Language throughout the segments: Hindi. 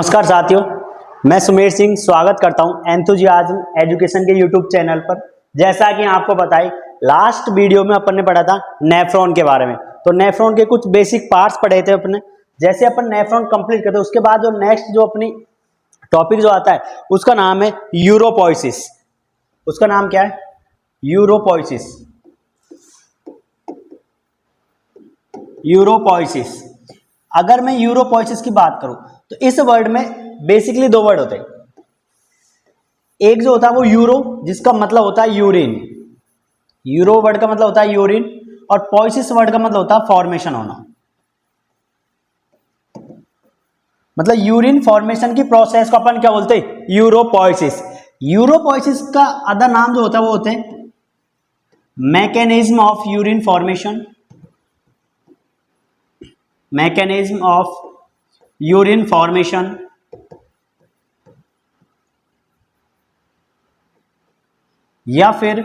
नमस्कार साथियों, मैं सुमेर सिंह स्वागत करता हूं एंथुजियाज्म एजुकेशन के यूट्यूब चैनल पर। जैसा कि आपको पता है, लास्ट वीडियो में अपन ने पढ़ा था नेफ्रॉन के बारे में। तो नेफ्रॉन के कुछ बेसिक पार्ट्स पढ़े थे अपने। जैसे अपन नेफ्रॉन कंप्लीट करते हैं उसके बाद जो नेक्स्ट जो अपनी टॉपिक जो आता है उसका नाम है यूरोपोइसिस। उसका नाम क्या है? यूरोपोइसिस। यूरोपोइसिस। अगर मैं यूरोपोइसिस की बात करूं तो इस वर्ड में बेसिकली दो वर्ड होते हैं। एक जो होता है वो यूरो, जिसका मतलब होता है यूरिन। यूरो वर्ड का मतलब होता है यूरिन, और पोइसिस वर्ड का मतलब होता है फॉर्मेशन होना। मतलब यूरिन फॉर्मेशन की प्रोसेस को अपन क्या बोलते हैं? यूरोपोइसिस। यूरोपोइसिस का अदर नाम जो होता है वो होते हैं mechanism of urine formation. Mechanism of urine formation, या फिर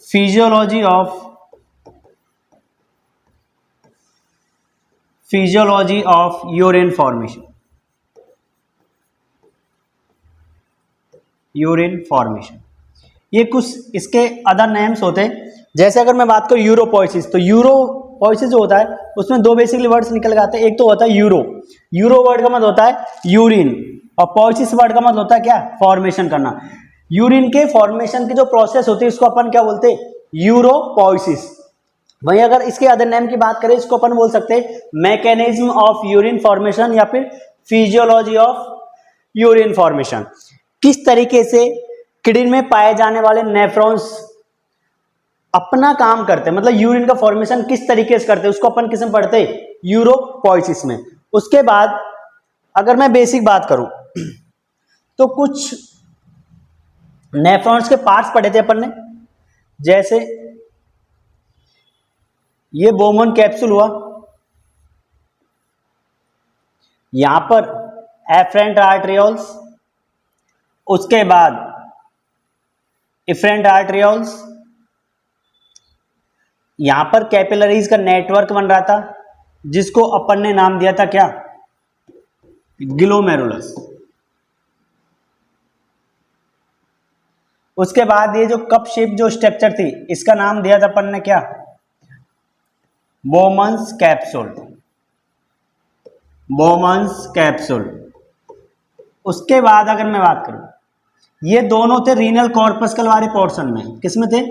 physiology of urine formation. Urine formation, ये कुछ इसके अदर नेम्स होते हैं। जैसे अगर मैं बात करूं यूरोपोइसिस, तो यूरोपोइसिस जो होता है उसमें दो बेसिकली वर्ड्स निकल के आते हैं। एक तो होता है यूरो। यूरो वर्ड का मतलब होता है यूरिन, और पोइसिस वर्ड का मतलब होता है क्या? फॉर्मेशन करना। यूरिन के फॉर्मेशन की जो प्रोसेस होती है उसको अपन क्या बोलते हैं? यूरोपोइसिस। वहीं अगर इसके अदर नेम की बात करें इसको अपन बोल सकते हैं मैकेनिज्म ऑफ यूरिन फॉर्मेशन, या फिर फिजियोलॉजी ऑफ यूरिन फॉर्मेशन। किस तरीके से किडनी में पाए जाने वाले नेफ्रॉन्स अपना काम करते हैं, मतलब यूरिन का फॉर्मेशन किस तरीके से करते हैं, उसको अपन किस में पढ़ते हैं? यूरोपोइसिस में। उसके बाद अगर मैं बेसिक बात करूं तो कुछ नेफ्रॉन्स के पार्ट्स पढ़े थे अपन ने। जैसे ये बोमन कैप्सूल हुआ, यहां पर एफरेंट आर्टरियोल्स, उसके बाद इफरेंट आर्टरियोल्स, यहां पर कैपिलरीज का नेटवर्क बन रहा था जिसको अपन ने नाम दिया था क्या? ग्लोमेरुलस। उसके बाद ये जो कप शेप जो स्ट्रक्चर थी इसका नाम दिया था अपन ने क्या? Bowman's capsule. Bowman's capsule. उसके बाद अगर मैं बात करूं, ये दोनों थे रीनल कॉर्पस्कल वाले पोर्शन में। किसमें थे?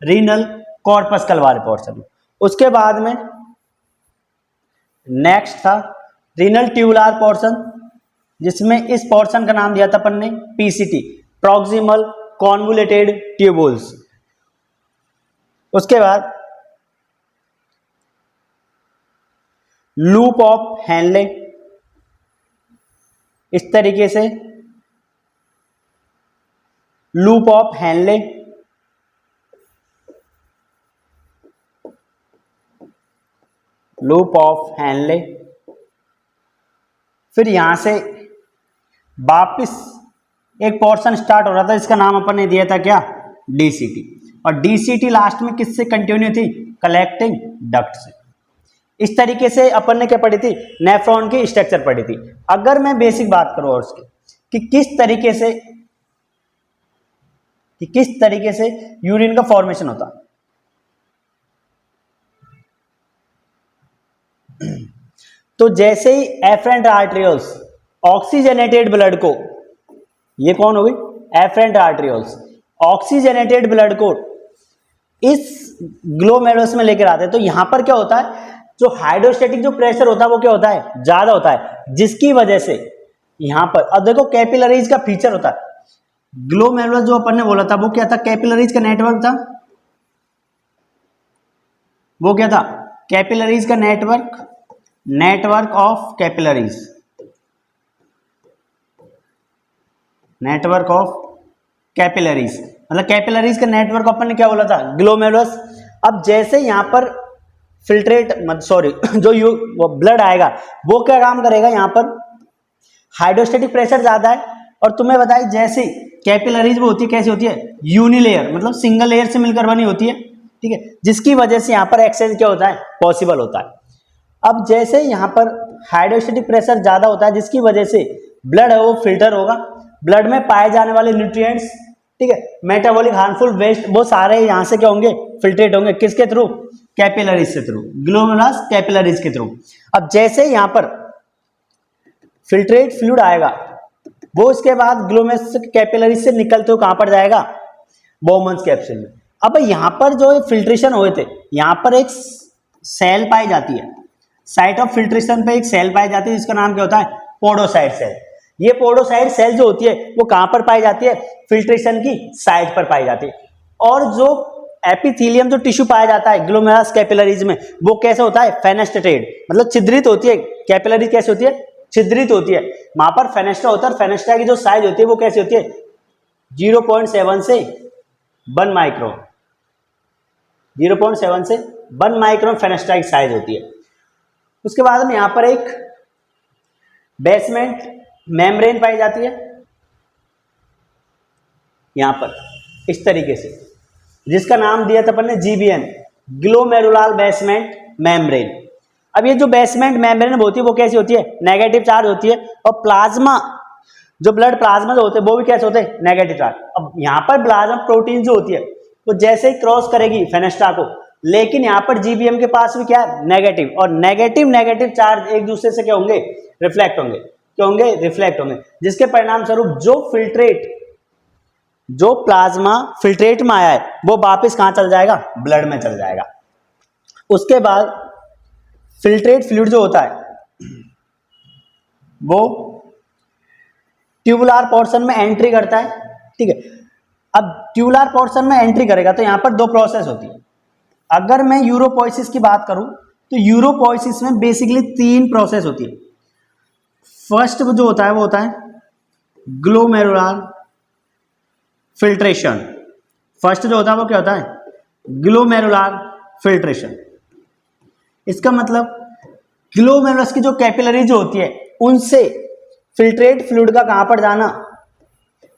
रीनल कॉर्पस्कल वाले पोर्शन में। उसके बाद में नेक्स्ट था रीनल ट्यूबुलर पोर्शन, जिसमें इस पोर्शन का नाम दिया था अपन ने पीसीटी, प्रॉक्सिमल कॉन्वोल्यूटेड ट्यूबुल्स। उसके बाद लूप ऑफ हेनले, इस तरीके से loop of Henle. Loop of Henle. फिर यहां से वापिस एक पोर्शन स्टार्ट हो रहा था, इसका नाम अपन ने दिया था क्या? डीसीटी। और डीसीटी लास्ट में किससे कंटिन्यू थी? कलेक्टिंग डक्ट से। इस तरीके से अपन ने क्या पढ़ी थी? नेफ्रॉन की स्ट्रक्चर पढ़ी थी। अगर मैं बेसिक बात करूं और उसकी कि किस तरीके से यूरिन का फॉर्मेशन होता, तो जैसे ही एफरेंट आर्टरियोल्स ऑक्सीजनेटेड ब्लड को, ये कौन हो गई? एफरेंट आर्टरियोल्स ऑक्सीजनेटेड ब्लड को इस ग्लोमेरुलस में लेकर आते हैं, तो यहां पर क्या होता है? जो हाइड्रोस्टैटिक जो प्रेशर होता है वो क्या होता है? ज्यादा होता है, जिसकी वजह से यहां पर, अब देखो कैपिलरीज का फीचर होता है। ग्लोमेरुलस जो अपन ने बोला था वो क्या था? कैपिलरीज का नेटवर्क था। वो क्या था? कैपिलरीज का network of capillaries. Network of capillaries, मतलब कैपिलरीज का नेटवर्क अपन ने क्या बोला था? ग्लोमेरुलस। अब जैसे यहां पर फिल्ट्रेट जो ब्लड आएगा वो क्या काम करेगा? यहां पर हाइड्रोस्टैटिक प्रेशर ज्यादा है, और तुम्हें बताइए जैसे कैपिलरीज वो होती है, कैसी होती है? यूनिलेयर, मतलब सिंगल लेयर से मिलकर बनी होती है, ठीक है, जिसकी वजह से यहां पर एक्सचेंज क्या होता है? पॉसिबल होता है। अब जैसे यहां पर हाइड्रोस्टेटिक प्रेशर ज़्यादा होता है, जिसकी वजह से ब्लड है वो फिल्टर होगा, ब्लड में पाए जाने वाले न्यूट्रिएंट्स, ठीक है, मेटाबॉलिक हार्मफुल वेस्ट, वो सारे यहाँ से क्या होंगे, फिल्ट्रेट होंगे, किसके थ्रू, कैपिलरीज से थ्रू, ग्लोमेरुलस कैपिलरीज के थ्रू। अब जैसे यहाँ पर फिल्ट्रेट फ्लूइड आएगा, वो इसके बाद ग्लोमेरुलस कैपिलरीज से निकलते हुए कहाँ पर जाएगा, बोमन्स कैप्सूल में। अब यहाँ पर जो फिल्ट्रेशन हुए थे, यहाँ पर एक सेल पाई जाती है, साइट ऑफ फिल्ट्रेशन पे एक सेल पाई जाती है, जिसका नाम क्या होता है, पोडोसाइट सेल। ये पोडोसाइट सेल जो होती है वो कहाँ पर पाई जाती है, फिल्ट्रेशन की साइट पर पाई जाती है। और जो एपिथेलियम जो टिश्यू पाया जाता है ग्लोमेरुलस कैपिलरीज में, वो कैसे होता है, फेनेस्ट्रेटेड, मतलब छिद्रित होती है। कैपिलरी कैसे होती है, छिद्रित होती है। वहां पर फेनेस्ट्रा होता है, फेनेस्ट्रा की जो साइज होती है वो कैसी होती है, 0.7 से 1 माइक्रोन, 0.7 से 1 माइक्रोन फेनेस्ट्रा की साइज होती है। उसके बाद में यहाँ पर एक बेसमेंट मेम्ब्रेन पाई जाती है, यहाँ पर इस तरीके से, जिसका नाम दिया था अपन ने GBM, ग्लोमेरुलर बेसमेंट मेम्ब्रेन। अब ये जो बेसमेंट मेम्ब्रेन होती है वो कैसी होती है, नेगेटिव चार्ज होती है। और प्लाज्मा, जो ब्लड प्लाज्मा जो होते हैं वो भी कैसे होते हैं, नेगेटिव चार्ज। अब यहाँ पर प्लाज्मा प्रोटीन जो होती है वो जैसे ही क्रॉस करेगी फेनेस्ट्रा को, लेकिन यहाँ पर GBM के पास भी क्या है, नेगेटिव, और नेगेटिव नेगेटिव चार्ज एक दूसरे से क्या होंगे, रिफ्लेक्ट होंगे, क्या होंगे, रिफ्लेक्ट होंगे, जिसके परिणाम स्वरूप जो फिल्ट्रेट, जो प्लाज्मा फिल्ट्रेट में आया है वो वापस कहाँ चल जाएगा, ब्लड में चल जाएगा। उसके बाद फिल्ट्रेट फ्लूइड जो होता है वो ट्यूबुलर पोर्शन में एंट्री करता है, ठीक है। अब ट्यूबुलर पोर्शन में एंट्री करेगा तो यहाँ पर दो प्रोसेस होती है। अगर मैं यूरोपोइसिस की बात करूं तो यूरोपोइसिस में बेसिकली 3 प्रोसेस होती है। फर्स्ट जो होता है वो होता है ग्लोमेरुलर फिल्ट्रेशन। फर्स्ट जो होता है वो क्या होता है, ग्लोमेरुलर फिल्ट्रेशन। इसका मतलब ग्लोमेरुलस की जो कैपिलरी जो होती है उनसे फिल्ट्रेट फ्लूइड का कहां पर जाना,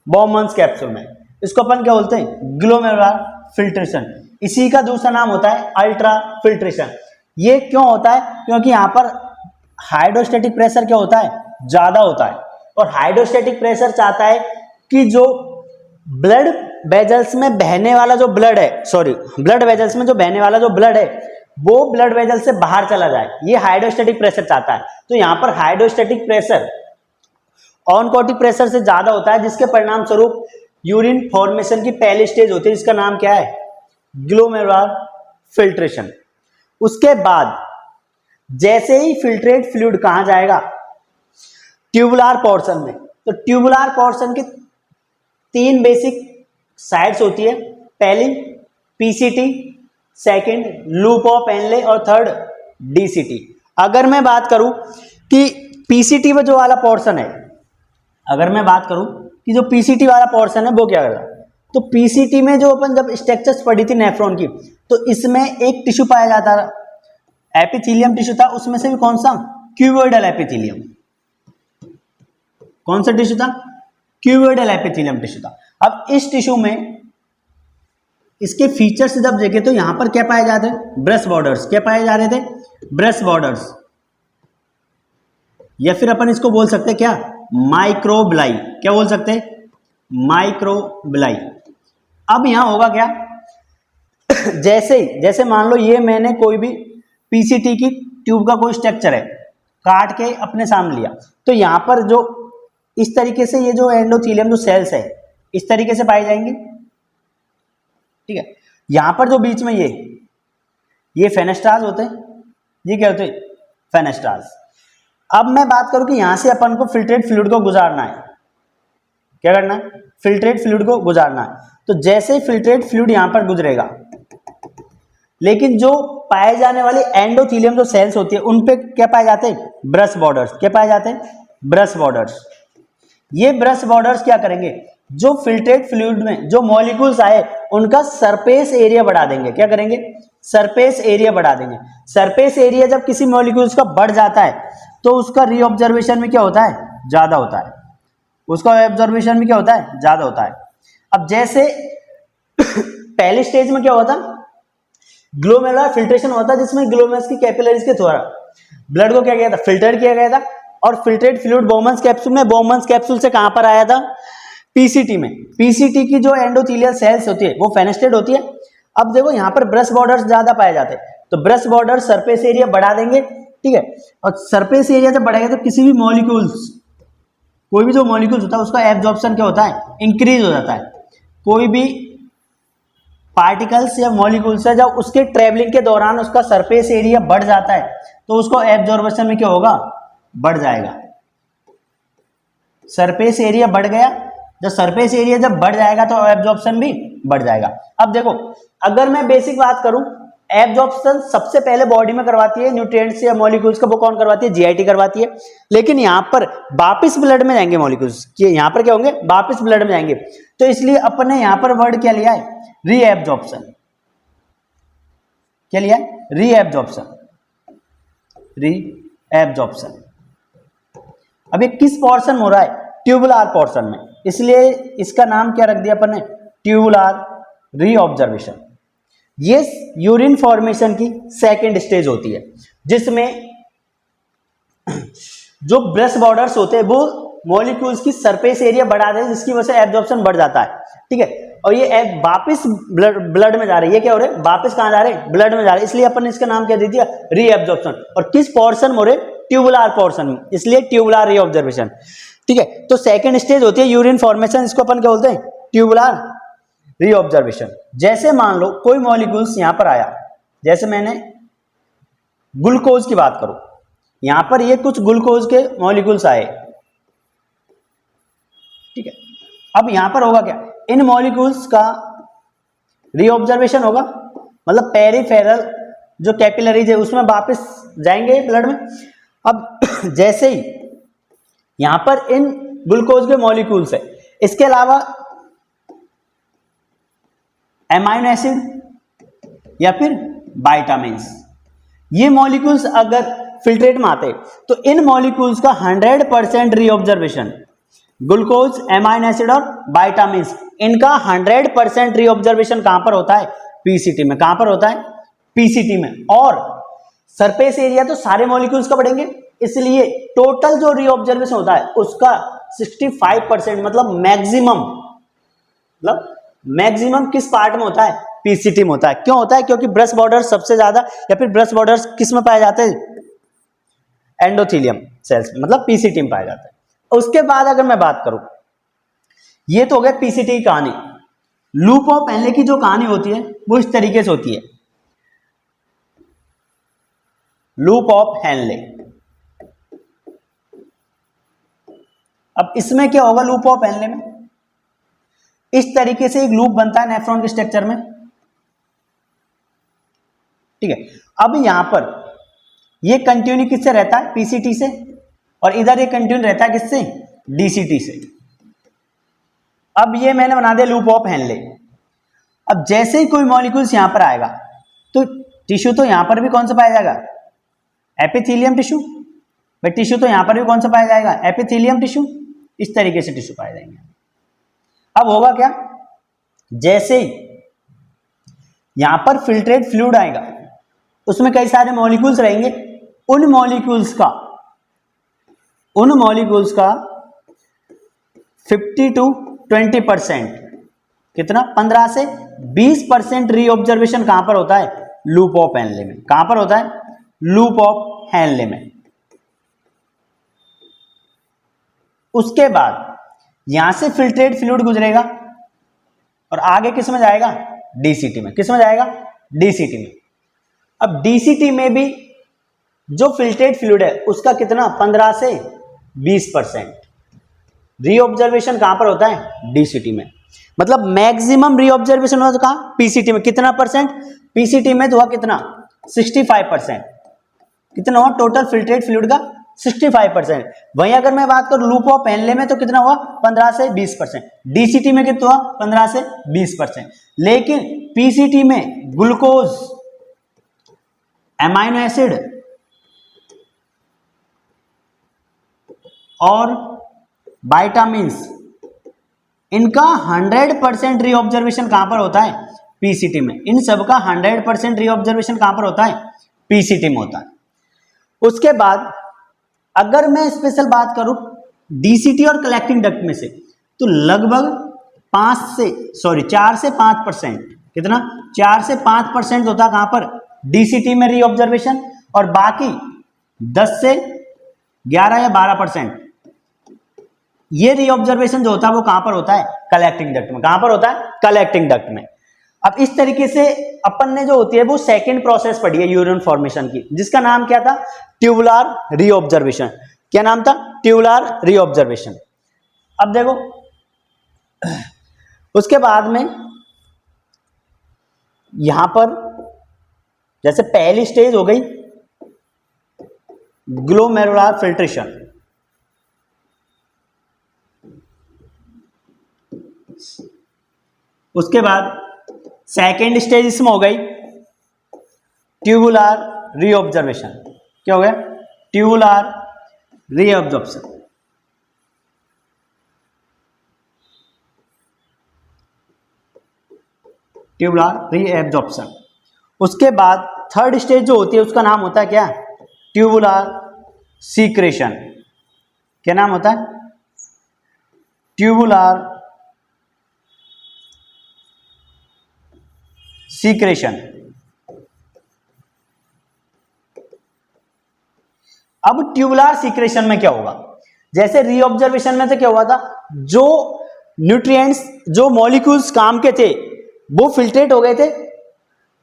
बोमन्स कैप्सूल में। इसको अपन क्या बोलते हैं, ग्लोमेरुलर फिल्ट्रेशन। इसी का दूसरा नाम होता है अल्ट्रा फिल्ट्रेशन। ये क्यों होता है, क्योंकि यहां पर हाइड्रोस्टैटिक प्रेशर क्या होता है, ज्यादा होता है। और हाइड्रोस्टैटिक प्रेशर चाहता है कि जो ब्लड वेजल्स में बहने वाला जो ब्लड है, सॉरी ब्लड वेजल्स में जो बहने वाला जो ब्लड है वो ब्लड वेजल से बाहर चला जाए, ये हाइड्रोस्टैटिक प्रेशर चाहता है। तो यहां पर हाइड्रोस्टैटिक प्रेशर ऑनकोटिक प्रेशर से ज्यादा होता है, जिसके परिणाम स्वरूप यूरिन फॉर्मेशन की पहली स्टेज होती है, जिसका नाम क्या है, ग्लोमेरुलर फिल्ट्रेशन। उसके बाद जैसे ही फिल्ट्रेट फ्लूइड कहां जाएगा, ट्यूबुलर पोर्शन में। तो ट्यूबुलर पोर्शन की 3 बेसिक साइड्स होती है। पहली PCT, second loop of Henle और थर्ड डीसीटी। अगर मैं बात करूं कि पीसीटी में जो वाला पोर्शन है, अगर मैं बात करूं कि जो पीसीटी वाला पोर्शन है वो क्या करता है, तो पीसीटी में जो अपन जब स्ट्रक्चर्स पढ़ी थी नेफ्रॉन की, तो इसमें एक टिश्यू पाया जाता था, एपिथेलियम टिश्यू था, उसमें से भी कौन सा, क्यूबोइडल एपिथेलियम। कौन सा टिश्यू था, क्यूबोइडल एपिथेलियम टिश्यू था। अब इस टिश्यू में इसके फीचर्स जब देखे तो यहां पर क्या पाए जाते हैं, ब्रश बॉर्डर्स। क्या पाए जा रहे थे, ब्रश बॉर्डर्स, या फिर अपन इसको बोल सकते हैं क्या, माइक्रोब्लाई। क्या बोल सकते हैं, माइक्रोब्लाई। अब यहां होगा क्या, जैसे मान लो ये मैंने कोई भी पीसीटी की ट्यूब का कोई स्ट्रक्चर है काट के अपने सामने लिया, तो यहां पर जो इस तरीके से ये जो एंडोथेलियम जो सेल्स है इस तरीके से पाए जाएंगे, ठीक है। यहां पर जो बीच में ये फेनेस्ट्रास होते हैं, ये क्या होते हैं, फेनेस्ट्रास। अब मैं बात करूं कि यहां से अपन को फिल्ट्रेट फ्लूइड को गुजारना है, क्या करना है, फिल्ट्रेट फ्लूइड को गुजारना है। तो जैसे ही फिल्ट्रेट फ्लूइड यहां पर गुजरेगा, लेकिन जो पाए जाने वाले एंडोथेलियम जो सेल्स होती है उन पे क्या पाए जाते हैं, ब्रश बॉर्डर्स। क्या पाए जाते हैं, ब्रश बॉर्डर्स। ये ब्रश बॉर्डर्स क्या करेंगे, जो फिल्ट्रेट फ्लूइड में जो मॉलिक्यूल्स आए उनका सरफेस एरिया बढ़ा देंगे। क्या करेंगे, सरफेस एरिया बढ़ा देंगे। सरफेस एरिया जब किसी मॉलिक्यूल्स का बढ़ जाता है तो उसका रीऑब्जर्वेशन में क्या होता है, ज्यादा होता है। उसका ऑब्जर्वेशन में क्या होता है, ज्यादा होता है। अब जैसे पहले स्टेज में क्या होता, ग्लोमेरुलर फिल्ट्रेशन होता है, जिसमें ग्लोमेरुलस की कैपिलरीज के द्वारा ब्लड को क्या किया था, फिल्टर किया गया था, और फिल्ट्रेट फ्लूइड बोमन्स कैप्सूल में, बोमन्स कैप्सूल से कहां पर आया था, पीसीटी में। पीसीटी की जो एंडोथेलियल सेल्स होती है वो फेनेस्टेड होती है। अब देखो यहाँ पर ब्रश बॉर्डर्स ज्यादा पाए जाते हैं, तो ब्रश बॉर्डर सरफेस एरिया बढ़ा देंगे, ठीक है। और सरफेस एरिया जब बढ़ेगा तो किसी भी मॉलिक्यूल्स, कोई भी जो मॉलिक्यूल्स होता है उसका एब्जॉर्प्शन क्या होता है, इंक्रीज हो जाता है। कोई भी पार्टिकल्स या मॉलिक्यूल्स है जब उसके ट्रेवलिंग के दौरान उसका सरफेस एरिया बढ़ जाता है तो उसको एब्जॉर्प्शन में क्या होगा, बढ़ जाएगा। सरफेस एरिया बढ़ गया, जब सरफेस एरिया जब बढ़ जाएगा तो एब्जॉर्प्शन भी बढ़ जाएगा। अब देखो अगर मैं बेसिक बात करूं, एब्जॉर्प्शन सबसे पहले बॉडी में करवाती है न्यूट्रिएंट्स या मॉलिक्यूल्स का, वो कौन करवाती है, जीआईटी करवाती है। लेकिन यहां पर वापस ब्लड में जाएंगे मॉलिक्यूल्स, यहां पर क्या होंगे, वापस ब्लड में जाएंगे, तो इसलिए अपन ने यहां पर वर्ड क्या लिया है, रीएब्जॉर्प्शन। क्या लिया है, रीएब्जॉर्प्शन, रीएब्जॉर्प्शन। अब ये किस पोर्शन में हो रहा है, ट्यूबुलर पोर्शन में, इसलिए इसका नाम क्या रख दिया अपन ने, ट्यूबुलर रीऑब्जर्वेशन। ये यूरिन फॉर्मेशन की सेकेंड स्टेज होती है, जिसमें जो ब्रश बॉर्डर्स होते हैं वो मॉलिक्यूल्स की सरफेस एरिया बढ़ा दें, जिसकी वजह से एब्जॉर्प्शन बढ़ जाता है, ठीक है। और ये वापस ब्लड में जा रही है, क्या हो रहा है, वापस कहां जा रहे हैं, ब्लड में जा रहे हैं, इसलिए अपन ने इसका नाम क्या दे दिया, रीएब्जॉर्प्शन। और किस पोर्शन में हो रहे, ट्यूबुलर पोर्शन में, इसलिए ट्यूबुलर रीऑब्जर्वेशन, ठीक है। तो सेकेंड स्टेज होती है यूरिन फॉर्मेशन, इसको अपन क्या बोलते हैं, ट्यूबुलर रीऑब्जर्वेशन। जैसे मान लो कोई मॉलिक्यूल्स यहां पर आया, जैसे मैंने ग्लूकोज की बात करूं, यहां पर ये कुछ ग्लूकोज के मॉलिक्यूल्स आए, ठीक है। अब यहां पर होगा क्या, इन मॉलिक्यूल्स का रीऑब्जर्वेशन होगा, मतलब पेरिफेरल जो कैपिलरीज है उसमें वापस जाएंगे ब्लड में। अब जैसे ही यहां पर इन ग्लूकोज के मॉलिक्यूल्स है, इसके अलावा एमाइनो एसिड या फिर विटामिन्स, ये मॉलिक्यूल्स अगर फिल्ट्रेट में आते तो इन मॉलिक्यूल्स का 100% रीऑब्जर्वेशन, ग्लूकोज, एमाइनो एसिड और विटामिन्स, इनका 100% रीऑब्जर्वेशन कहां पर होता है, पीसीटी में। कहां पर होता है, पीसीटी में। और सरफेस एरिया तो सारे मॉलिक्यूल्स का बढ़ेंगे, इसलिए टोटल जो रीऑब्जर्वेशन होता है उसका 65% मतलब मैक्सिमम किस पार्ट में होता है, पीसीटी में होता है। क्यों होता है, क्योंकि ब्रश बॉर्डर सबसे ज्यादा, या फिर ब्रश बॉर्डर किस में पाए जाते हैं, एंडोथेलियम सेल्स, मतलब पीसीटी में पाया जाता है। उसके बाद अगर मैं बात करूं, ये तो हो गया पीसीटी की कहानी। लूप ऑफ हेनले की जो कहानी होती है वो इस तरीके से होती है, लूप ऑफ हेनले। अब इसमें क्या होगा, लूप ऑफ हेनले में इस तरीके से एक लूप बनता है नेफ्रॉन के स्ट्रक्चर में, ठीक है। अब यहां पर ये कंटिन्यू किससे रहता है, पीसीटी से, और इधर ये कंटिन्यू रहता है किससे, डीसीटी से। अब ये मैंने बना दिया लूप ऑफ हेनले। अब जैसे ही कोई मॉलिक्यूल्स यहां पर आएगा तो टिश्यू तो यहां पर भी कौन सा पाया जाएगा, एपिथेलियम टिश्यू। भाई टिश्यू तो यहां पर भी कौन सा पाया जाएगा, एपिथेलियम टिश्यू। इस तरीके से टिश्यू पाए जाएंगे। अब होगा क्या, जैसे ही यहां पर फिल्ट्रेट फ्लूइड आएगा, उसमें कई सारे मॉलिक्यूल्स रहेंगे, उन मॉलिक्यूल्स का 50 to 20%, कितना, 15 से 20% रीऑब्जर्वेशन कहां पर होता है, लूप ऑफ हेनले में। कहां पर होता है, लूप ऑफ हेनले में। उसके बाद यहां से फिल्ट्रेट फ्लूइड गुजरेगा और आगे किस में जाएगा, डीसीटी में। किस में जाएगा, डीसीटी में। अब डीसीटी में भी जो फिल्ट्रेट फ्लूइड है उसका कितना, 15 से 20%। रीऑब्जर्वेशन कहां पर होता है, डीसीटी में। मतलब मैक्सिमम रीऑब्जर्वेशन होता है कहां, पीसीटी में। कितना परसेंट, पीसीटी में तो हुआ कितना, 65%। कितना हुआ टोटल फिल्ट्रेट फ्लूइड का, 65%। वहीं अगर मैं बात करूं लूप ऑफ हेनले में तो कितना हुआ, 15 से 20%। डीसीटी में कितना हुआ, 15 से 20%। लेकिन पीसीटी में ग्लूकोज, एमाइनो एसिड और विटामिन्स, इनका 100% रीऑब्जर्वेशन कहां पर होता है, पीसीटी में। इन सब का 100% रीऑब्जर्वेशन कहां पर होता है, पीसीटी में होता है। उसके बाद अगर मैं स्पेशल बात करूं डीसीटी और कलेक्टिंग डक्ट में से, तो लगभग 4 से 5%, कितना 4 से 5% होता कहां पर, डीसीटी में रीऑब्जर्वेशन, और बाकी 10 से 11 या 12% ये रीऑब्जर्वेशन जो होता है वो कहां पर होता है, कलेक्टिंग डक्ट में। कहां पर होता है, कलेक्टिंग डक्ट में। अब इस तरीके से अपन ने जो होती है वो सेकेंड प्रोसेस पढ़ी है यूरिन फॉर्मेशन की, जिसका नाम क्या था, ट्यूबुलर रीऑब्जर्वेशन। क्या नाम था, ट्यूबुलर रीऑब्जर्वेशन। अब देखो उसके बाद में यहां पर जैसे पहली स्टेज हो गई ग्लोमेरुलर फिल्ट्रेशन, उसके बाद सेकेंड स्टेज इसमें हो गई ट्यूबुलर रीऑब्जर्वेशन। क्या हो गया, ट्यूबुलर रीऑब्जर्वेशन। Tubular reabsorption. उसके बाद थर्ड स्टेज जो होती है उसका नाम होता है क्या, ट्यूबुलर सीक्रेशन। क्या नाम होता है, ट्यूबुलर सीक्रेशन। अब ट्यूबुलर सीक्रेशन में क्या होगा, जैसे रीऑब्जर्वेशन में तो क्या हुआ था, जो न्यूट्रिएंट्स जो मॉलिक्यूल्स काम के थे वो फिल्ट्रेट हो गए थे,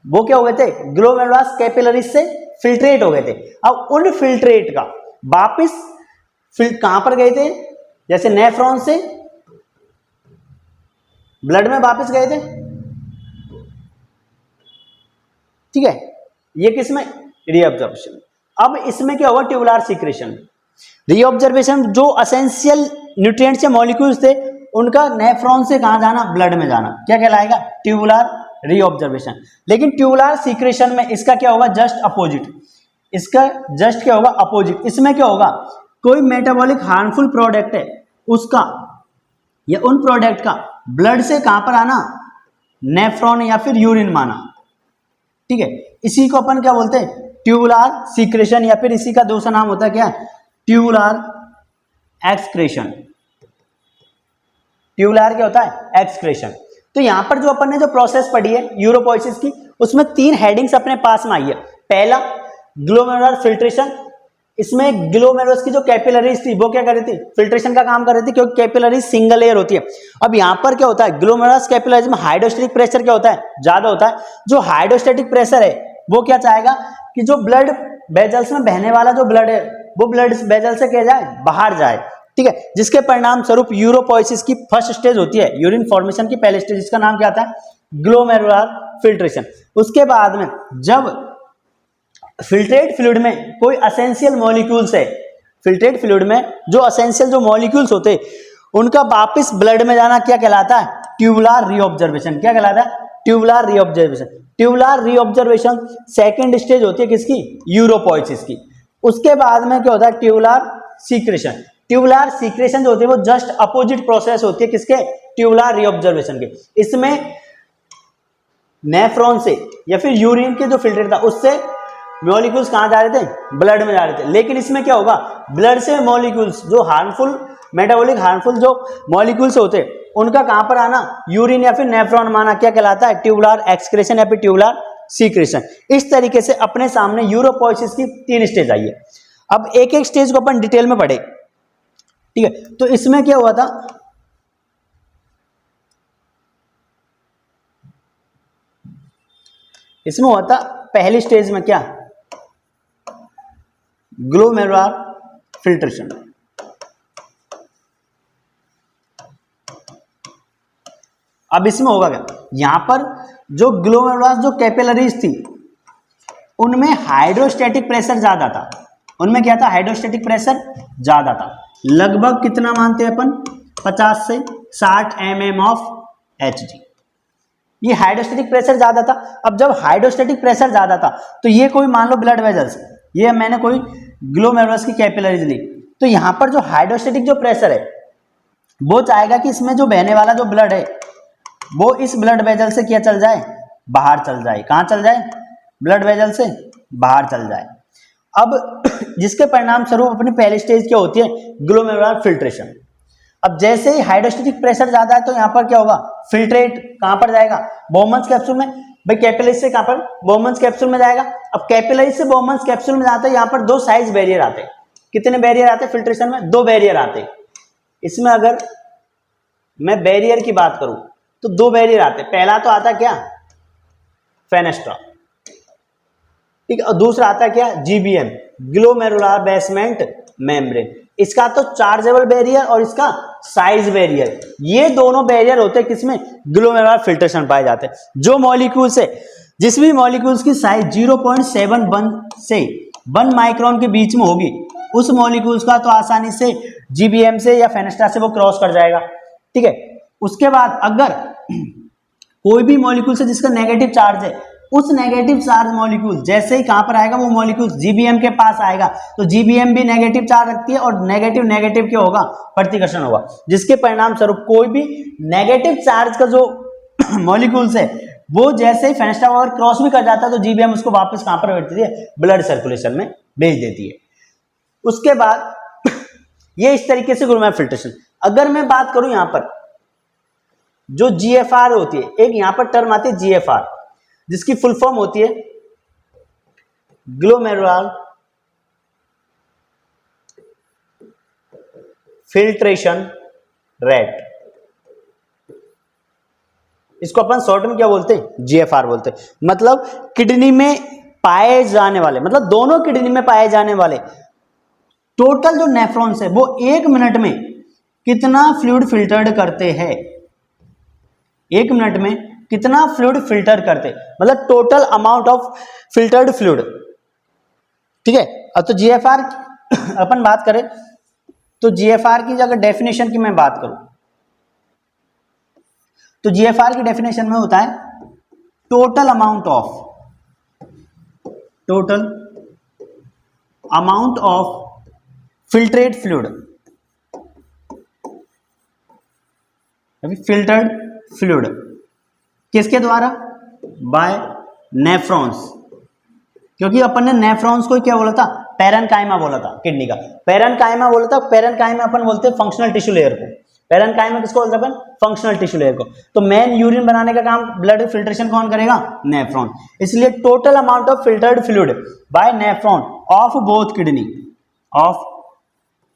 वो क्या हो गए थे, ग्लोमेरुलस कैपिलरीज से फिल्ट्रेट हो गए थे। अब उन फिल्ट्रेट का वापिस कहां पर गए थे, जैसे नेफ्रॉन से ब्लड में वापस गए थे, ठीक है, ये किसमें, रीऑब्जर्वेशन। अब इसमें क्या होगा, ट्यूबुलर सीक्रेशन। रीऑब्जर्वेशन जो एसेंशियल न्यूट्रिएंट्स या मॉलिक्यूल्स थे उनका नेफ्रॉन से कहां जाना, ब्लड में जाना, क्या कहलाएगा, ट्यूबुलर रीऑब्जर्वेशन। लेकिन ट्यूबुलर सीक्रेशन में इसका क्या होगा, जस्ट अपोजिट। इसका जस्ट क्या होगा, अपोजिट। इसमें क्या होगा, कोई मेटाबॉलिक हार्मफुल प्रोडक्ट है उसका या उन प्रोडक्ट का ब्लड से कहां पर आना, नेफ्रॉन या फिर यूरिन में आना, ठीक है। इसी को अपन क्या बोलते हैं, ट्यूबुलर सीक्रेशन, या फिर इसी का दूसरा नाम होता है क्या, ट्यूबुलर एक्सक्रेशन। ट्यूबुलर क्या होता है, एक्सक्रेशन। तो यहां पर जो अपन ने जो प्रोसेस पढ़ी है यूरोपोइसिस की, उसमें 3 हेडिंग्स अपने पास में आई है। पहला ग्लोमेरुलर फिल्ट्रेशन, इसमें ग्लोमेरुलस की जो कैपिलरीज थी वो क्या कर रही थी, फिल्ट्रेशन का काम कर रही थी, क्योंकि कैपिलरीज सिंगल लेयर होती है। अब यहां पर क्या होता है, ग्लोमेरुलस कैपिलरीज में हाइड्रोस्टैटिक प्रेशर क्या होता है, ज्यादा होता है। जो हाइड्रोस्टैटिक प्रेशर है वो क्या चाहेगा कि जो ब्लड वेजल्स में बहने वाला जो ब्लड है वो ब्लड वेजल से क्या जाए, बाहर जाए, ठीक है। जिसके परिणाम स्वरूप यूरोपोइसिस की फर्स्ट स्टेज होती है, यूरिन फॉर्मेशन की पहले स्टेज, जिसका नाम क्या आता है, ग्लोमेरुलर फिल्ट्रेशन। उसके बाद में जब फिल्ट्रेट फ्लूइड में कोई एसेंशियल मॉलिक्यूल्स है, फिल्ट्रेट फ्लूइड में जो एसेंशियल जो मॉलिक्यूल्स होते उनका वापस ब्लड में जाना क्या कहलाता है, ट्यूबुलर रीऑब्जर्वेशन। क्या कहलाता है, ट्यूबुलर रीऑब्जर्वेशन। ट्यूबुलर रीऑब्जर्वेशन सेकंड स्टेज होती है किसकी, यूरोपोइसिस की। उसके बाद में क्या होता है, ट्यूबुलर सीक्रेशन। ट्यूबुलर सीक्रेशन जो होती है वो जस्ट अपोजिट प्रोसेस होती है किसके, ट्यूबुलर रीऑब्जर्वेशन के। इसमें नेफ्रॉन से या फिर यूरिन के जो फिल्ट्रेट था उससे मॉलिक्यूल्स कहां जा रहे थे, ब्लड में जा रहे थे। लेकिन इसमें क्या होगा, ब्लड से मॉलिक्यूल्स जो हार्मफुल मेटाबॉलिक हार्मफुल जो मॉलिक्यूल्स होते हैं उनका कहां पर आना, यूरिन या फिर नेफ्रॉन में आना, क्या कहलाता है, ट्यूबुलर एक्सक्रेशन या फिर ट्यूबुलर सीक्रेशन। इस तरीके से अपने सामने यूरोपोइसिस की 3 स्टेज आई है। अब एक एक स्टेज को अपन डिटेल में पढ़े, ठीक है। तो इसमें क्या हुआ था, इसमें हुआ था पहली स्टेज में क्या, ग्लोमेरुलर फिल्ट्रेशन। अब इसमें होगा क्या, यहां पर जो ग्लोमेरुलस जो कैपिलरीज थी उनमें हाइड्रोस्टैटिक प्रेशर ज्यादा था। उनमें क्या था, हाइड्रोस्टैटिक प्रेशर ज्यादा था। लगभग कितना मानते हैं अपन, 50 से 60 mm ऑफ Hg। ये हाइड्रोस्टैटिक प्रेशर ज्यादा था। अब जब हाइड्रोस्टैटिक प्रेशर ज्यादा था तो ये कोई मान लो ब्लड वेजल्स, ये मैंने कोई ग्लोमेरुलस की कैपिलरीज ली, तो यहां पर जो हाइड्रोस्टैटिक जो प्रेशर है वो चाहेगा कि इसमें जो बहने वाला जो ब्लड है वो इस ब्लड वेजल से क्या चल जाए, बाहर चल जाए। कहां चल जाए, ब्लड वेजल से बाहर चल जाए। अब जिसके परिणाम स्वरूप अपनी पहली स्टेज क्या होती है, ग्लोमेरुलर फिल्ट्रेशन। अब जैसे ही हाइड्रोस्टेटिक प्रेशर ज्यादा है तो यहाँ पर क्या होगा, फिल्ट्रेट कहां पर जाएगा, बोमन्स कैप्सूल में। भाई कैपिलरीज से कहां पर, बोमन्स कैप्सूल में जाएगा। अब कैपिलरीज से बोमन्स कैप्सूल में जाता है, यहाँ पर दो साइज बैरियर आते हैं। कितने बैरियर आते हैं फिल्ट्रेशन में, दो बैरियर आते हैं। इसमें अगर मैं बैरियर की बात करूं तो दो बैरियर आते हैं। पहला तो आता क्या, फेनेस्ट्रा, ठीक है, और दूसरा आता है क्या, जीबीएम, ग्लोमेरुलर बेसमेंट मेम्ब्रेन। इसका तो चार्जेबल बैरियर और इसका साइज बैरियर, ये दोनों बैरियर होते हैं किसमें, ग्लोमेरुलर फिल्ट्रेशन पाए जाते हैं। जो मॉलिक्यूल्स है, जिस भी मॉलिक्यूल्स की साइज 0.71 से 1 माइक्रोन के बीच में होगी, उस मॉलिक्यूल्स का तो आसानी से जीबीएम से या फेनेस्ट्रा से वो क्रॉस कर जाएगा, ठीक है। उसके बाद अगर कोई भी मॉलिक्यूल से जिसका नेगेटिव चार्ज है, उस नेगेटिव चार्ज मॉलिक्यूल जैसे ही कहां पर आएगा, वो मॉलिक्यूल जीबीएम के पास आएगा, तो जीबीएम भी नेगेटिव चार्ज रखती है और नेगेटिव नेगेटिव क्या होगा, प्रतिकर्षण होगा, जिसके परिणाम स्वरूप कोई भी नेगेटिव चार्ज का जो मॉलिक्यूल्स है वो जैसे ही फेनेस्ट्रा और क्रॉस भी कर जाता है तो जीबीएम उसको वापस कहां पर भेजती है, ब्लड सर्कुलेशन में भेज देती है। उसके बाद ये इस तरीके से ग्लोमेरुलर फिल्ट्रेशन। अगर मैं बात करूं यहां पर जो जीएफआर होती है, एक यहां पर टर्म आती है जीएफआर, जिसकी फुल फॉर्म होती है ग्लोमेरुलर फिल्ट्रेशन रेट। इसको अपन शॉर्ट में क्या बोलते हैं, जीएफआर बोलते हैं। मतलब किडनी में पाए जाने वाले, मतलब दोनों किडनी में पाए जाने वाले टोटल जो नेफ्रॉन्स है वो 1 मिनट में कितना फ्लूइड फिल्टर्ड करते हैं, 1 मिनट में कितना फ्लूइड फिल्टर करते, मतलब total amount of filtered fluid, ठीक है। अब तो जीएफआर अपन बात करें तो जीएफआर की अगर डेफिनेशन की मैं बात करूं तो जीएफआर की डेफिनेशन में होता है total amount of filtrate fluid, filtered fluid किसके द्वारा, बाय नेफ्रॉन्स। क्योंकि अपन ने नेफ्रॉन्स को क्या बोला था, पैरेन्काइमा बोला था, किडनी का पैरेन्काइमा बोला था। पैरेन्काइमा अपन बोलते हैं फंक्शनल टिश्यू लेयर को, पैरेन्काइमा किसको बोलते हैं अपन, फंक्शनल टिश्यू लेयर को। तो मेन यूरिन बनाने का काम, ब्लड फिल्ट्रेशन कौन करेगा, नेफ्रॉन। इसलिए total amount of filtered fluid by nephron of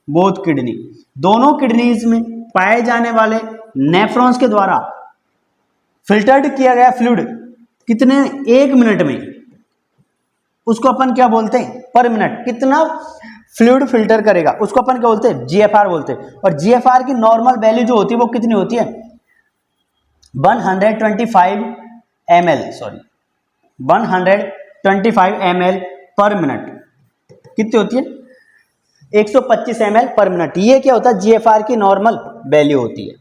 both kidney, दोनों किडनीज में पाए जाने वाले नेफ्रॉन्स के द्वारा फिल्टर्ड किया गया फ्लूइड कितने, 1 मिनट में, उसको अपन क्या बोलते हैं, पर मिनट कितना फ्लूइड फिल्टर करेगा, उसको अपन क्या बोलते हैं, जीएफआर बोलते हैं। और जीएफआर की नॉर्मल वैल्यू जो होती है वो कितनी होती है, 125 ml पर मिनट। कितनी होती है, 125 ml पर मिनट। ये क्या होता है, जीएफआर की नॉर्मल वैल्यू होती है,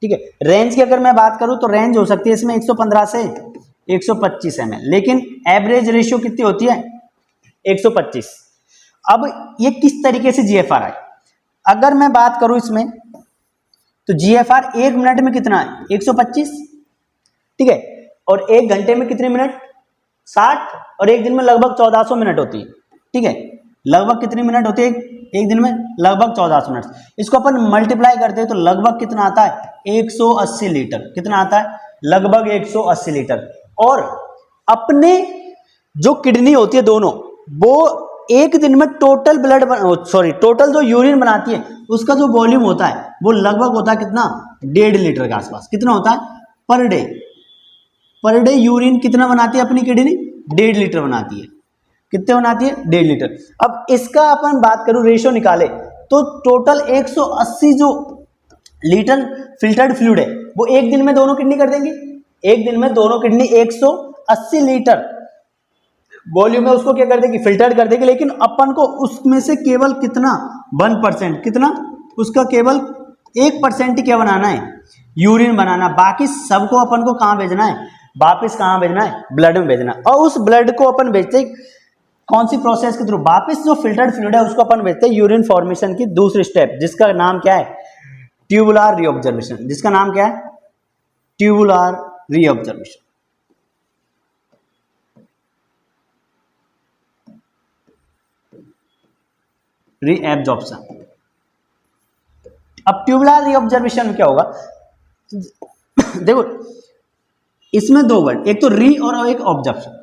ठीक है। रेंज की अगर मैं बात करूं तो रेंज हो सकती है इसमें 115 से 125 ml, लेकिन एवरेज रेशियो कितनी होती है, 125। अब ये किस तरीके से जीएफआर है, अगर मैं बात करूं इसमें तो जीएफआर 1 मिनट में कितना है, 125, ठीक है। और 1 घंटे में कितने मिनट, 60, और एक दिन में लगभग 1400 मिनट होती है, ठीक है। लगभग कितनी मिनट होती है एक दिन में, लगभग 1400 मिनट। इसको अपन मल्टीप्लाई करते हैं तो लगभग कितना आता है, 180 लीटर। कितना आता है, लगभग 180 लीटर। और अपने जो किडनी होती है दोनों, वो एक दिन में टोटल जो यूरिन बनाती है उसका जो वॉल्यूम होता है वो लगभग होता है कितना, 1.5 लीटर के आसपास। कितना होता है पर डे यूरिन कितना बनाती है अपनी किडनी, 1.5 लीटर बनाती है। कितने बनाती है, 1.5 लीटर। अब इसका अपन बात करूं रेशियो निकाले तो टोटल 180 जो लीटर फिल्टर्ड फ्लूइड है वो एक दिन में दोनों किडनी कर देंगी, एक दिन में दोनों किडनी 180 लीटर वॉल्यूम में उसको क्या कर देगी, फिल्टर कर देगी। लेकिन अपन को उसमें से केवल कितना, 1%, कितना, उसका केवल 1% ही क्या बनाना है, यूरिन बनाना। बाकी सबको अपन को कहां भेजना है, वापिस कहां भेजना है, ब्लड में भेजना है। और उस ब्लड को अपन भेजते हैं कौन सी प्रोसेस के थ्रू, वापिस जो फिल्टर्ड फ्लूइड है उसको अपन भेजते हैं यूरिन फॉर्मेशन की दूसरी स्टेप, जिसका नाम क्या है, ट्यूबुलर रीऑब्जर्वेशन। जिसका नाम क्या है, ट्यूबुलर रीऑब्जर्वेशन। रीएब्जॉर्प्शन। अब ट्यूबुलर रीऑब्जर्वेशन में क्या होगा, देखो इसमें दो वर्ड, एक तो री और एक ऑब्जर्वेशन।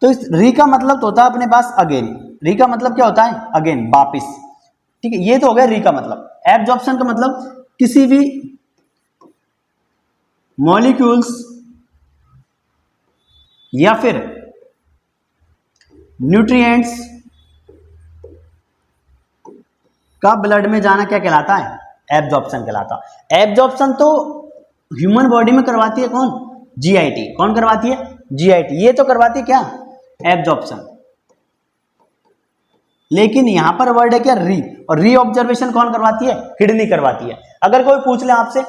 तो इस री का मतलब तो होता है अपने पास अगेन, री का मतलब क्या होता है, अगेन, वापिस, ठीक है, ये तो हो गया री का मतलब। एब्जॉर्प्शन का मतलब किसी भी मॉलिक्यूल्स या फिर न्यूट्रिएंट्स का ब्लड में जाना क्या कहलाता है, एब्जॉर्प्शन कहलाता है। एब्जॉर्प्शन तो ह्यूमन बॉडी में करवाती है कौन, जीआईटी। कौन करवाती है, जीआईटी। ये तो करवाती है क्या, एब्जॉर्प्शन। लेकिन यहां पर वर्ड है क्या, री, और री ऑब्जर्वेशन कौन करवाती है, किडनी करवाती है। अगर कोई पूछ ले आपसे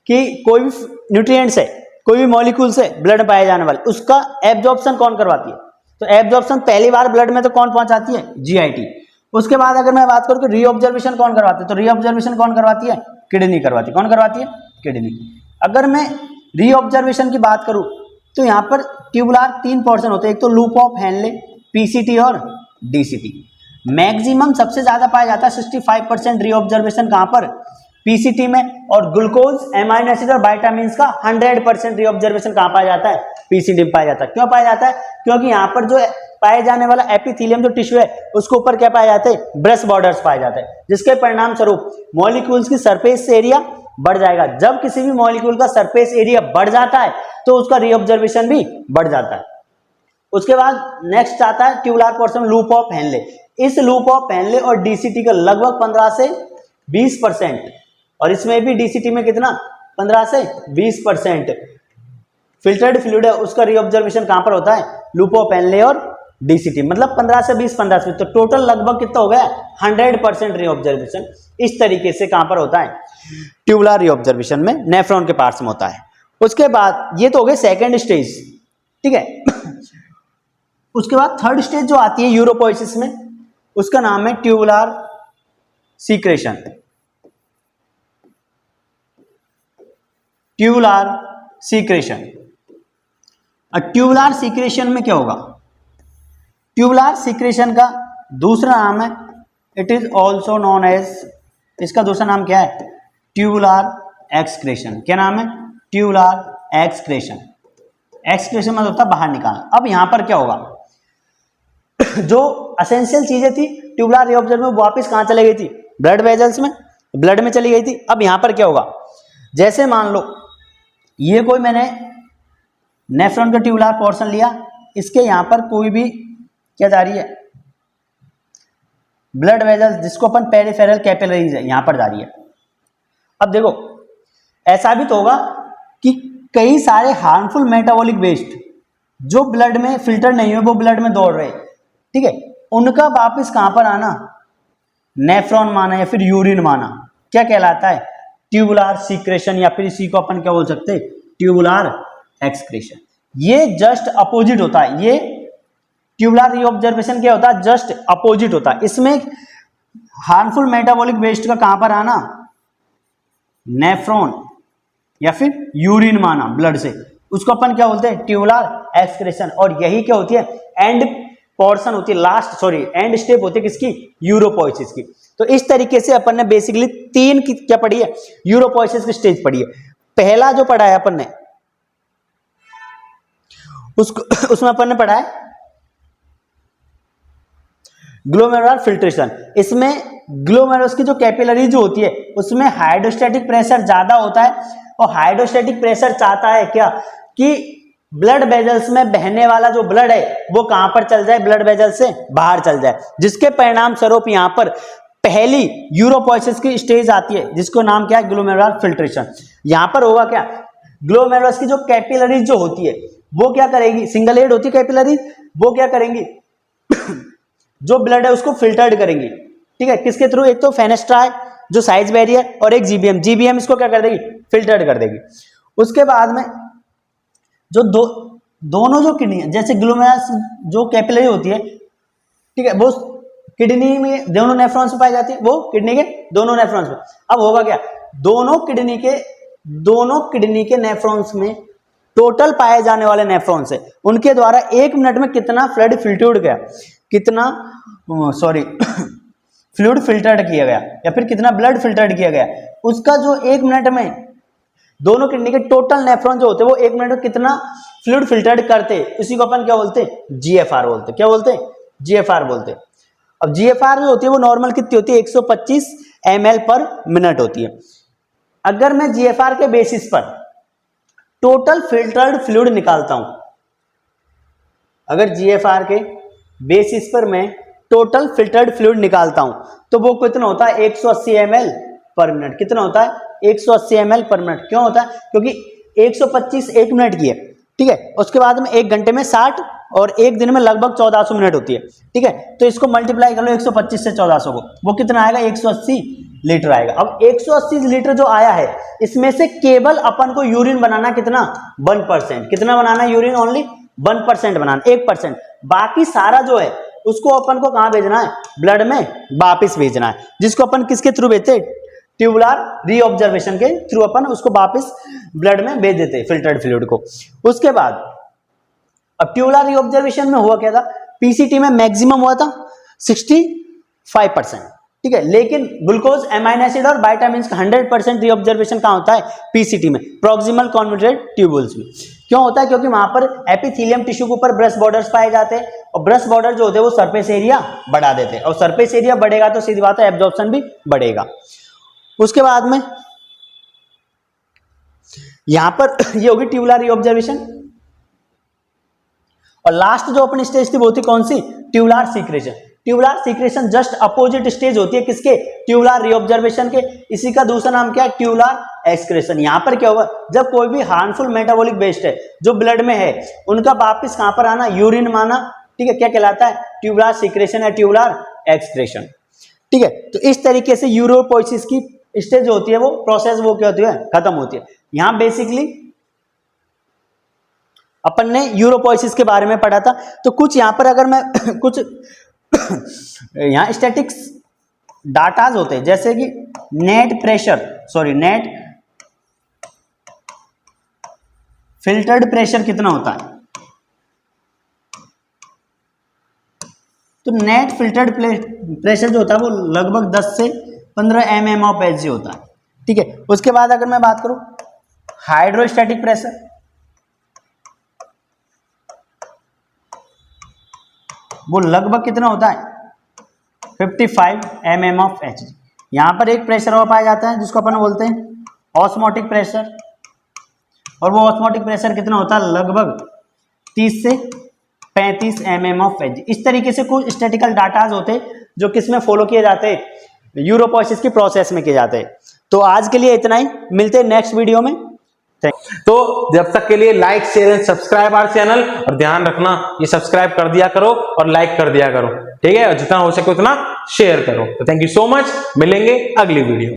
कि कोई भी न्यूट्रिएंट्स है, कोई भी मॉलिक्यूल्स है ब्लड में पाए जाने वाले, उसका एब्जॉर्प्शन कौन करवाती है, तो एब्जॉर्प्शन पहली बार ब्लड में तो कौन पहुंचाती है, जीआईटी। उसके बाद अगर मैं बात करूं कि रीऑब्जर्वेशन कौन करवाती है, तो रीऑब्जर्वेशन कौन करवाती है, किडनी करवाती है। कौन करवाती है, किडनी। अगर मैं रीऑब्जर्वेशन की बात करूं तो यहां पर ट्यूबुलर 3 पोर्शन होते हैं, एक तो लूप ऑफ हेनले, पीसीटी और डीसीटी। मैक्सिमम सबसे ज्यादा पाया जाता है 65% रीऑब्जर्वेशन कहां पर, पीसीटी में, और ग्लूकोज, एमाइनो एसिड और विटामिन का 100% रीऑब्जर्वेशन कहां पाया जाता है, पीसीटी में पाया जाता है। क्यों पाया जाता है, क्योंकि यहां पर जो पाए जाने वाला एपिथेलियम जो टिश्यू है उसके ऊपर क्या पाया जाता है, ब्रश बॉर्डर्स पाए जाते हैं, जिसके परिणाम स्वरूप मॉलिक्यूल्स की सरफेस एरिया बढ़ जाएगा। जब किसी भी मॉलिक्यूल का सरफेस एरिया बढ़ जाता है तो उसका रीऑब्जर्वेशन भी बढ़ जाता है। उसके बाद नेक्स्ट आता है tubular portion, loop of Henle. इस लूप ऑफ हेनले और डीसीटी का लगभग 15 से 20%, और इसमें भी डीसीटी में कितना, 15 से 20% फिल्टर्ड फ्लूइड है, उसका रीऑब्जर्वेशन कहां पर होता है, लूप ऑफ हेनले और डीसीटी। मतलब 15 से 20, 15 से, तो टोटल लगभग कितना हो गया, 100% रीऑब्जर्वेशन इस तरीके से कहां पर होता है, ट्यूबुलर रीऑब्जर्वेशन में, नेफ्रॉन के पार्ट्स में होता है। उसके बाद ये तो हो गए सेकेंड स्टेज, ठीक है। उसके बाद थर्ड स्टेज जो आती है यूरोपोइसिस में, उसका नाम है tubular secretion. Tubular secretion. Tubular secretion में क्या होगा, ट्यूबुलर सीक्रेशन का दूसरा नाम है, it is also known as, इसका दूसरा नाम क्या है, ट्यूबुलर एक्सक्रेशन। क्या नाम है, ट्यूबुलर एक्सक्रेशन। एक्सक्रेशन मतलब होता है बाहर निकालना। अब यहां पर क्या होगा, जो असेंशियल चीजें थी ट्यूबुलर रीऑब्जर्वेशन में वापस कहां चली गई थी, ब्लड वेजल्स में, ब्लड में चली गई थी। अब यहां पर क्या होगा, जैसे मान लो ये कोई मैंने नेफ्रॉन का ट्यूबुलर पोर्शन लिया, इसके यहां पर कोई भी क्या जा रही है, ब्लड वेजल्स, जिसको अपन पेरिफेरल कैपिलरीज है, यहां पर जा रही है। अब देखो ऐसा भी तो होगा कि कई सारे हार्मफुल मेटाबॉलिक वेस्ट जो ब्लड में फिल्टर नहीं हुए, वो ब्लड में दौड़ रहे, ठीक है, उनका वापस कहां पर आना, नेफ्रॉन माना या फिर यूरिन माना, क्या कहलाता है, ट्यूबुलर सीक्रेशन, या फिर इसी को अपन क्या बोल सकते हैं, ट्यूबुलर एक्सक्रेशन। ये जस्ट अपोजिट होता है, ये ट्यूबुलर रीऑब्जर्वेशन क्या होता है, जस्ट अपोजिट होता है। इसमें हार्मफुल मेटाबॉलिक वेस्ट का कहां पर आना, नेफ्रॉन या फिर यूरिन माना ब्लड से, उसको अपन क्या बोलते हैं, ट्यूबुलर एक्सक्रेशन। और यही क्या होती है, एंड पोर्शन होती है, लास्ट सॉरी एंड स्टेप होती है किसकी, यूरोपोइसिस की। तो इस तरीके से अपन ने बेसिकली 3 की क्या पढ़ी है, यूरोपोइसिस की स्टेज पढ़ी है। पहला जो पढ़ा है अपन ने उसको उसमें अपन ने पढ़ा है ग्लोमेरुलर फिल्ट्रेशन। इसमें ग्लोमेरुलस की जो कैपिलरी जो होती है उसमें हाइड्रोस्टैटिक प्रेशर ज्यादा होता है, और हाइड्रोस्टैटिक प्रेशर चाहता है क्या, कि ब्लड वेजल्स में बहने वाला जो ब्लड है वो कहां पर चल जाए, ब्लड वेजल से बाहर चल जाए, जिसके परिणाम स्वरूप यहां पर पहली यूरोपोइसिस की स्टेज आती है, जिसको नाम क्या है, ग्लोमेरुलर फिल्ट्रेशन। यहां पर होगा क्या, ग्लोमेरुलस की जो कैपिलरीज जो होती है वो क्या करेगी, सिंगल हेड होती है कैपिलरीज, वो क्या करेंगी जो ब्लड है उसको फिल्टर्ड करेंगी, ठीक है, किसके थ्रू, एक तो फेनेस्ट्रा जो साइज बैरियर, और एक जीबीएम, जीबीएम इसको क्या कर देगी, फिल्टर्ड कर देगी। उसके बाद में जो दोनों जो किडनी है, जैसे ग्लोमेरुलस जो कैपिलरी होती है, ठीक है, वो किडनी में दोनों नेफ्रॉन्स में पाई जाती है, वो किडनी के दोनों नेफ्रॉन्स में। अब होगा क्या, दोनों किडनी के नेफ्रॉन्स में टोटल पाए जाने वाले नेफ्रॉन्स है, उनके द्वारा 1 मिनट में कितना फ्लड फिल्टर्ड गया, कितना फ्लूइड फिल्टर्ड किया गया या फिर कितना ब्लड फिल्टर्ड किया गया, उसका जो 1 मिनट में दोनों किडनी के टोटल नेफ्रॉन जो होते हैं वो 1 मिनट में कितना फ्लूइड फिल्टर्ड करते, उसी को अपन क्या बोलते हैं, जीएफआर बोलते हैं। क्या बोलते हैं, जीएफआर बोलते हैं। अब जीएफआर जो होती है वो नॉर्मल कितनी होती है, 125 ml पर मिनट होती है। अगर मैं जीएफआर के बेसिस पर टोटल फिल्टर्ड फ्लूइड निकालता हूं, अगर जीएफआर के बेसिस पर मैं टोटल फिल्टर्ड फ्लूइड निकालता हूं तो वो कितना होता है, 180 ml पर मिनट। कितना होता है, 180 ml पर मिनट। क्यों होता है, क्योंकि 125 1 मिनट की है, ठीक है। उसके बाद में 1 घंटे में 60 और 1 दिन में लगभग 1400 मिनट होती है, ठीक है। तो इसको मल्टीप्लाई कर लो 125 से 1400 को, वो कितना आएगा, 180 लीटर आएगा। अब 180 लीटर जो आया है इसमें से केवल अपन को यूरिन बनाना कितना, 1%। कितना बनाना है यूरिन, ओनली 1% बनाना, 1%। बाकी सारा जो है उसको अपन को कहां भेजना है, ब्लड में वापिस भेजना है, जिसको अपन किसके थ्रू भेजते हैं, ट्यूबुलर रीऑब्जर्वेशन के थ्रू अपन उसको वापस ब्लड में भेज देते हैं फिल्टर्ड फ्लूइड को। उसके बाद अब ट्यूबुलर रीऑब्जर्वेशन में हुआ क्या था, पीसीटी में मैक्सिमम हुआ था 65%, ठीक है। लेकिन ग्लूकोज, एमाइनो एसिड और विटामिन्स का 100% रीऑब्जर्वेशन कहां होता है, पीसीटी में, प्रॉक्सिमल कॉन्वोल्यूटेड ट्यूबुल्स में। क्यों होता है, क्योंकि वहां पर एपिथेलियम टिश्यू के ऊपर ब्रश बॉर्डर्स पाए जाते हैं और ब्रश बॉर्डर जो होते हैं वो सरफेस एरिया बढ़ा देते हैं, और सरफेस एरिया बढ़ेगा तो सीधी बात है एब्जॉर्प्शन भी बढ़ेगा। उसके बाद में यहां पर ये होगी ट्यूबुलर रीऑब्जर्वेशन, और लास्ट जो अपनी स्टेज थी वो थी कौन सी, tubular secretion. Tubular secretion just opposite stage होती है किसके, ट्यूबुलर रीऑब्जर्वेशन के। इसी का दूसरा नाम क्या है, ट्यूबुलर एक्सक्रेशन। यहां पर क्या होगा, जब कोई भी हार्मफुल मेटाबॉलिक वेस्ट है जो ब्लड में है उनका वापिस कहां पर आना, यूरिन में आना, ठीक है। क्या कहलाता है, ट्यूबुलर सीक्रेशन या ट्यूबुलर एक्सक्रेशन, ठीक है। तो इस तरीके से यूरोपोइसिस की स्टेज जो होती है वो प्रोसेस वो क्या होती है, खत्म होती है। यहां बेसिकली अपन ने यूरोपोइसिस के बारे में पढ़ा था। तो कुछ यहां पर अगर मैं कुछ यहां स्टैटिक्स डाटाज होते हैं, जैसे कि नेट फिल्टर्ड प्रेशर कितना होता है, तो नेट फिल्टर्ड प्रेशर जो होता है वो लगभग 10 से 15 mm ऑफ Hg होता है, ठीक है। उसके बाद अगर मैं बात करूं हाइड्रोस्टैटिक प्रेशर, वो लगभग कितना होता है, 55 mm ऑफ Hg। यहां पर एक प्रेशर और पाया जाता है जिसको अपन बोलते हैं ऑस्मोटिक प्रेशर, और वो ऑस्मोटिक प्रेशर कितना होता है, लगभग 30 से 35 mm ऑफ Hg। इस तरीके से कुछ स्टैटिकल डाटाज होते हैं जो किसमें फॉलो किए जाते हैं, यूरोपोइसिस की प्रोसेस में किए जाते हैं। तो आज के लिए इतना ही, मिलते हैं नेक्स्ट वीडियो में। तो जब तक के लिए like share and subscribe our channel, और ध्यान रखना ये सब्सक्राइब कर दिया करो और लाइक कर दिया करो, ठीक है, और जितना हो सके उतना शेयर करो। तो थैंक यू सो मच, मिलेंगे अगली वीडियो।